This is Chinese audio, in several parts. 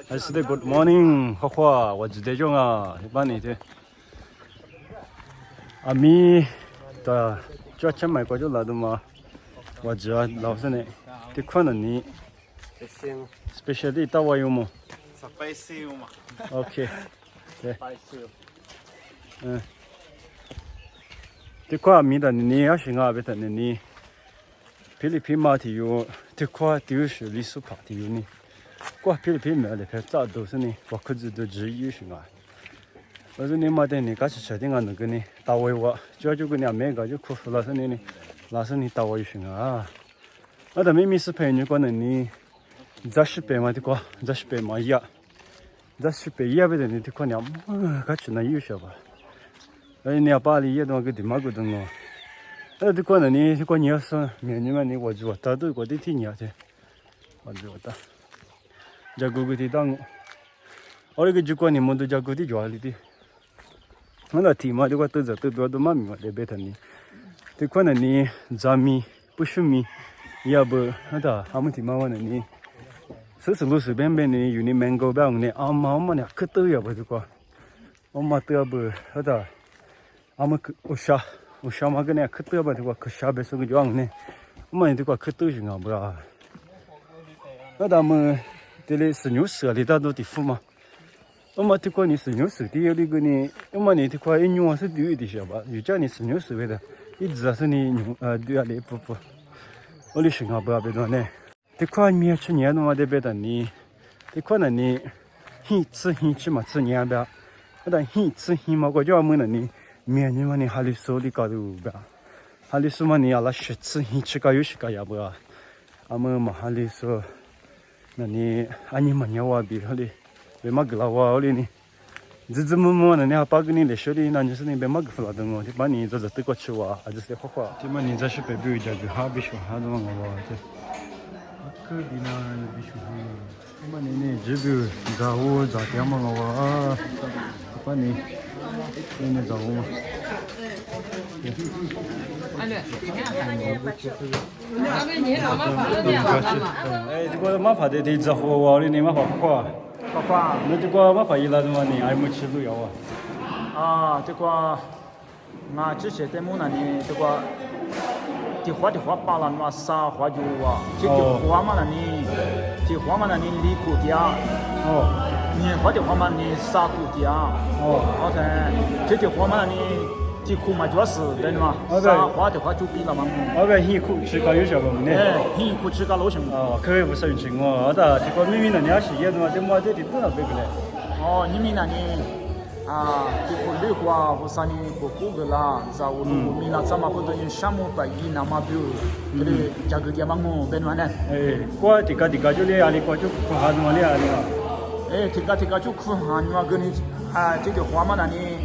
还是的 Good morning， 花花，我是这种啊，一般的。阿米的叫钱买过就来的嘛，我只要老是呢，这可能你 special 的到我有么 ？Spicy 嘛。OK， 对，这块阿米的你要是啊，别的你，菲律宾嘛的有，这块就是历史跑的有呢。过菲律宾没得，偏早都是呢，我可知都只有是啊。我说你妈的，你刚是确定啊那个呢？到位我，就个你每个就克服了是你呢，那是你到位是啊。我的妹妹是陪你过呢你，在西北嘛的过，在西北嘛呀，在西北呀不的你的过娘，刚去那有些吧。你要把你也当个地马个东哦。的过呢你的过你要是面你嘛你我就到都过的天年的，我就到。jago di tang ore ke jukwa ni mondo jago di jwali di ala ti ma de kwa to za to do ma mi ma de betani te kwa na ni zami pushumi ya bo ada amuti ma wa na ni so so lu su ben ben ni uni mango ba ne ama ma ne kto ya bo de kwa oma to bo ada ama usha ma ga ne kto ba de kwa ksha be so ge jwang ne ma ni de kwa kto jing a ba ada ma这里是牛舍里大多地方嘛，我们这块你是牛舍的有那个呢，我们你这块一牛是对的是吧？有家你是牛舍的，一直是你牛对啊嘞不，我的生活不要别多呢。这块面吃年的嘛得别的呢，这块呢你吃嘛吃年的，但吃嘛我叫我们呢面你嘛你哈里手里搞的不，哈里手嘛你阿拉吃个有个呀不啊，我们嘛哈里手。那你安尼嘛你话比好哩，别嘛个老话好哩呢，这么那你还把个你来说的，那就是你别嘛个弗拉登哦，就把你这对过去哇，还是花花，就嘛你这是别别家个哈别说哈多嘛哇，这，可比那别说哈，就嘛你呢这个家伙咋点嘛哇啊，把你家伙嘛。哎，这个马爬的得着火哇，你马爬花，那这个马爬伊拉怎么呢？还没吃路要啊，这个俺之前在木那里，这个的花把了那啥花就啊，这花嘛那里，这花嘛那里里苦的啊，你花的花嘛你啥苦的啊，好的，这花嘛那里。这苦嘛主要是对的嘛，啥花的话就比了嘛。很苦吃个有效果呢。很苦吃个老行。可以不是情况，这个明明那你是也的嘛，这么这的多少倍个嘞？你们那里这个绿瓜或啥呢？不苦个啦，啥我们那怎么不等于项目把一那么比如，这里价格点嘛我变完了。瓜这个就来阿里瓜就苦哈子嘛来阿里嘛。这个就苦哈你嘛跟你这个花嘛那里。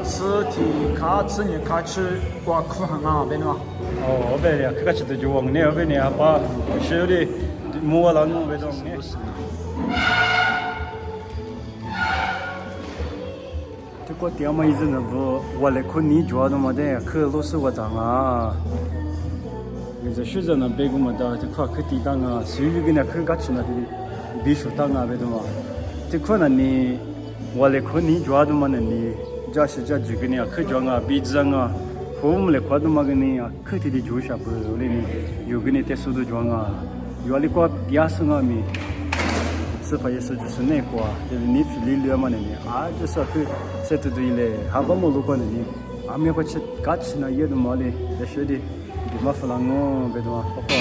吃你吃瓜苦很啊，别嘛。别的，可吃的就往那边呢，把手里摸了弄别种呢。这个店嘛，一直那不，我来看你做的嘛的，可老是我当啊。你这学着那别个嘛的，这块可抵挡啊，所以跟那可干吃那的，必须当啊，别的嘛。这块呢你。我来看你做的嘛呢你，这是这几个呢，可装啊，鼻子啊，和我们来看的嘛个呢啊，可提的做下不了呢，有个呢在手头装啊，有那个第二生啊咪，是怕也是就是那个啊，就是你去理了嘛呢就是去这都对嘞，还把么路过呢你，没过去干吃那也都嘛嘞，在说的，你嘛弗朗哦，别的嘛，好不好？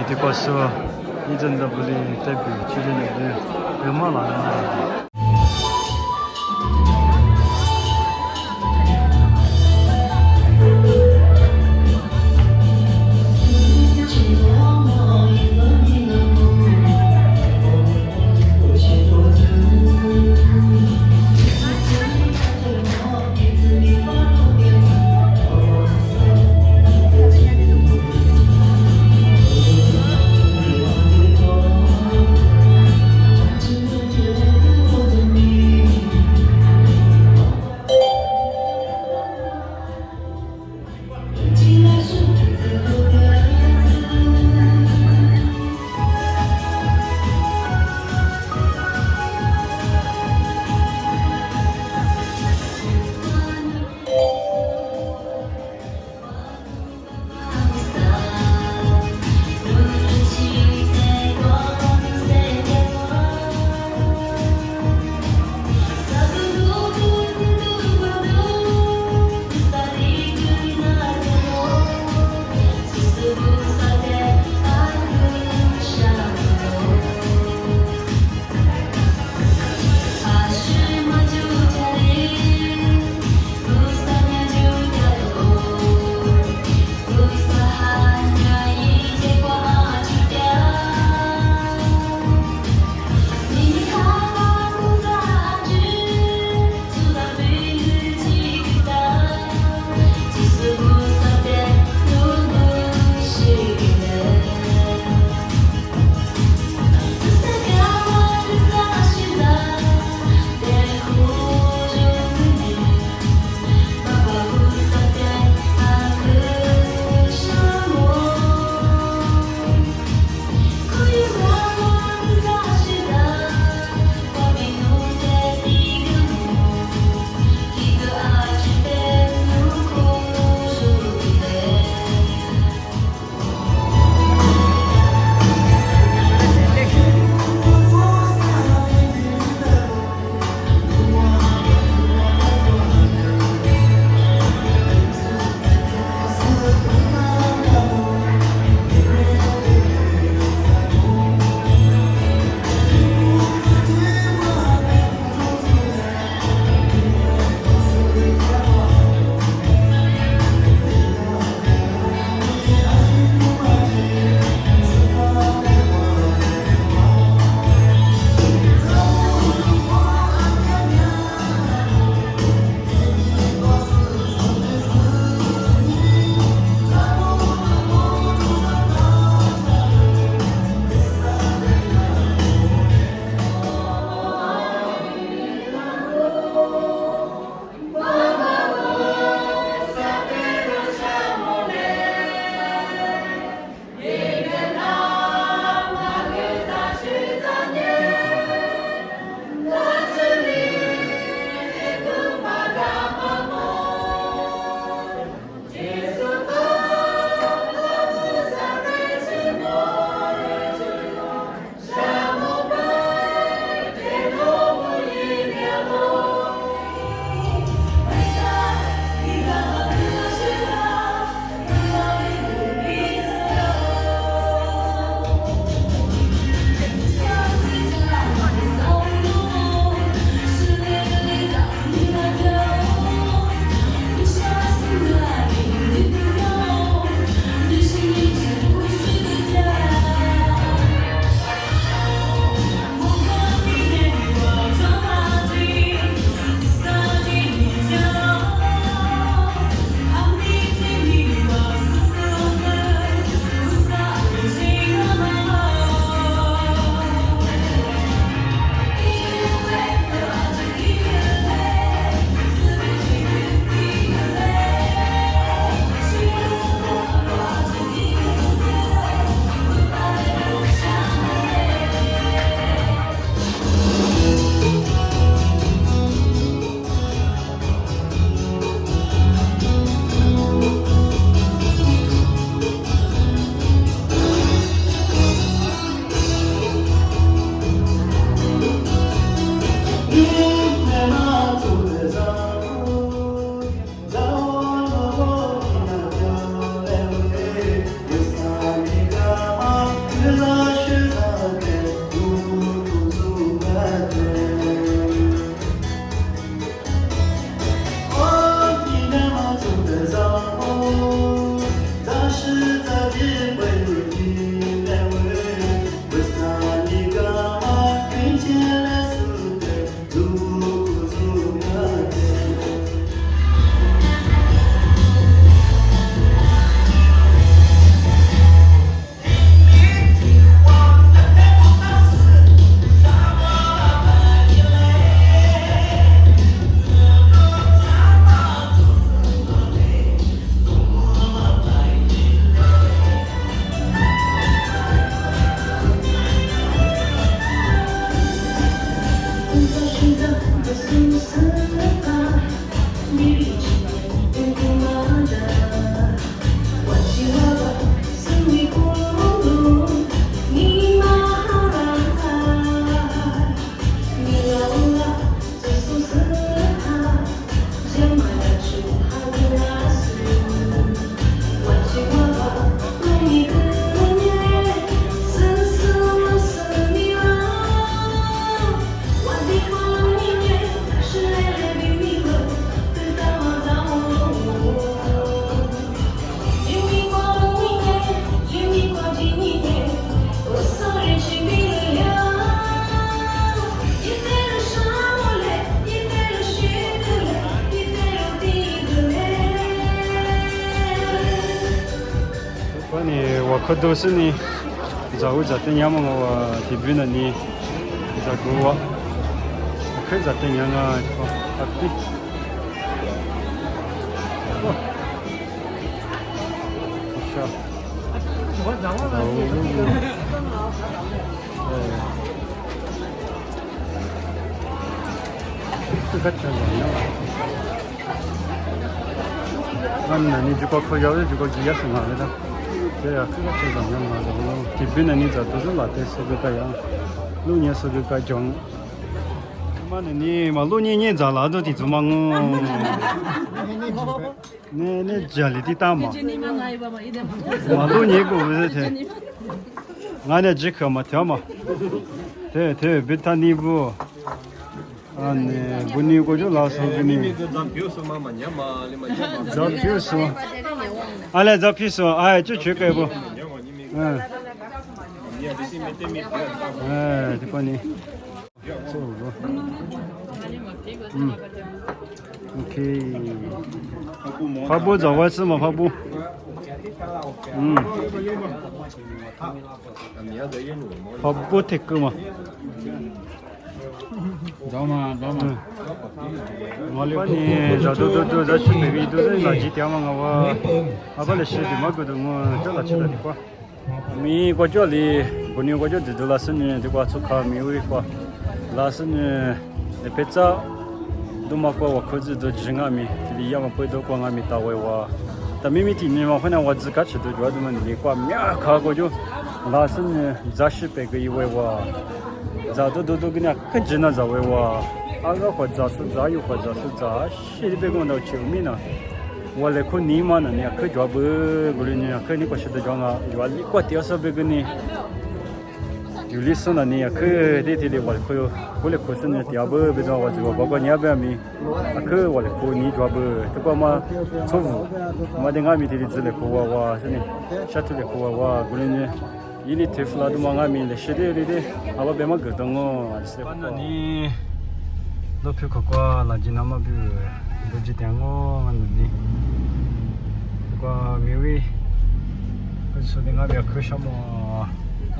这个是一阵子不的代表，去的那个有嘛啦？关你我可都是你，早我在等样嘛我这边的你，在给我可以在等样啊，啊对，哇，是啊，这个挺重要的。那你这个可要的这个鸡也是哪里的？对呀，这个挺重要的。这边的你这都是拿的是个这样，路年是个这种。妈的你嘛路年咋拿到的做嘛我？你家里的大嘛？嘛路年个不是的，俺那几颗嘛条嘛，对，别他你不。啊，那不你过就老师给你。找票数，啊来找票数，哎，就去给不？嗯。哎，这个呢，走路。嗯。OK。跑步找我吃嘛跑步。嗯。跑步太够嘛。知道吗？我你这都在去那个都是垃圾掉嘛我，把那些的嘛个都我这垃圾的话，米国家里不牛国家这都那是呢这个出口米味个，那是呢那别找都嘛个我口子都吃俺米，这里要么不都光俺米到位哇，但明明今年嘛反正我自个吃都觉得嘛你光面看过就，那是呢20-100个一位哇。咋都跟人可真那咋为我，那个或者是咋又或者是咋，谁都别跟我闹球迷呢。我来看你嘛呢，你可抓不过来呢，可你过去的讲啊，原来过掉手别跟你，有历史呢你可对我来看哟，我来看是呢，第二步别讲我这个包括你那边咪，可我来看你抓不，这个嘛错误，嘛的俺咪的之类看我是呢，下头来看我过来呢。伊里推出来的嘛，俺们的是的，阿拉别嘛搞懂哦。反正你老皮可瓜，垃圾那么比，不记得我俺你，这个米味，可是的俺别去什么，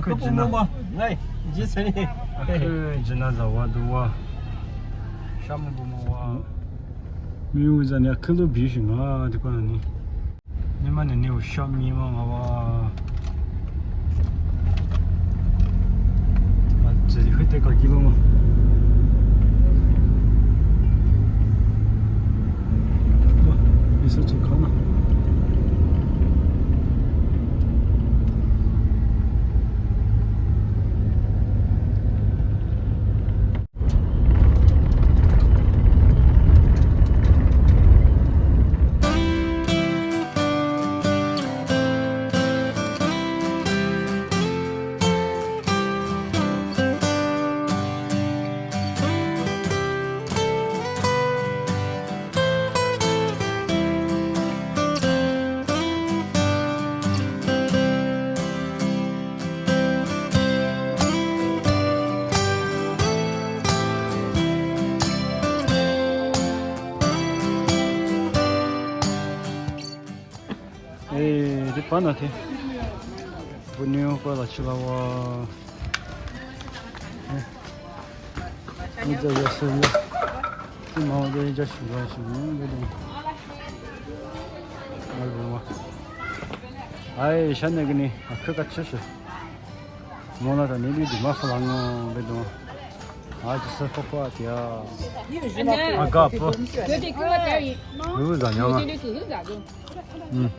去济南，来，几层的？去济南找我都啊，什么不么啊？米味在那去路必须啊，这个你们那有小米吗？我。这里会带个几个吗？哇，你是去看了？这搬那天，不牛过了去了我，你这个是的，这毛的这习惯是那种，哎，现在给你去个吃食，莫那个你的嘛不啷个那种，就是火锅的啊，嘎不，有咋样啊？嗯。